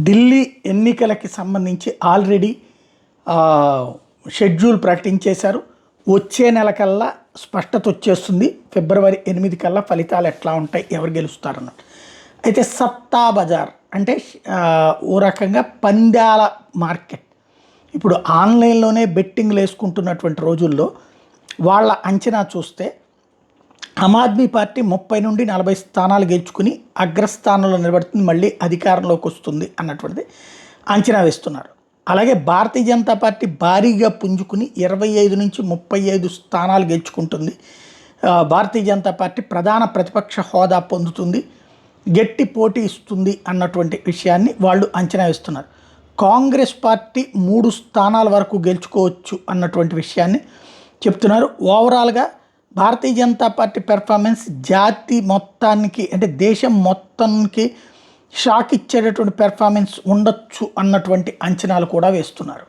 ఢిల్లీ ఎన్నికలకి సంబంధించి already schedule ప్రకటించేశారు. వచ్చే నెల కల్లా స్పష్టత వచ్చేస్తుంది. ఫిబ్రవరి 8 కల్లా ఫలితాలు ఎట్లా ఉంటాయి, ఎవరు గెలుస్తారన్నట్టు. అయితే సత్తా బజార్ అంటే ఓ రకంగా పందాల మార్కెట్. ఇప్పుడు ఆన్లైన్లోనే బెట్టింగ్లు వేసుకుంటున్నటువంటి రోజుల్లో వాళ్ళ అంచనా చూస్తే ఆమ్ ఆద్మీ పార్టీ 30 నుండి 40 స్థానాలు గెలుచుకుని అగ్రస్థానంలో నిలబడుతుంది, మళ్ళీ అధికారంలోకి వస్తుంది అన్నటువంటిది అంచనా వేస్తున్నారు. అలాగే భారతీయ జనతా పార్టీ భారీగా పుంజుకుని 25 నుంచి 35 స్థానాలు గెలుచుకుంటుంది. భారతీయ జనతా పార్టీ ప్రధాన ప్రతిపక్ష హోదా పొందుతుంది, గట్టి పోటీ ఇస్తుంది అన్నటువంటి విషయాన్ని వాళ్ళు అంచనా వేస్తున్నారు. కాంగ్రెస్ పార్టీ 3 స్థానాల వరకు గెలుచుకోవచ్చు అన్నటువంటి విషయాన్ని చెప్తున్నారు. ఓవరాల్గా భారతీయ జనతా పార్టీ పెర్ఫార్మెన్స్ జాతి మొత్తానికి అంటే దేశం మొత్తానికి షాక్ ఇచ్చేటటువంటి పెర్ఫార్మెన్స్ ఉండొచ్చు అన్నటువంటి అంచనాలు కూడా వేస్తున్నారు.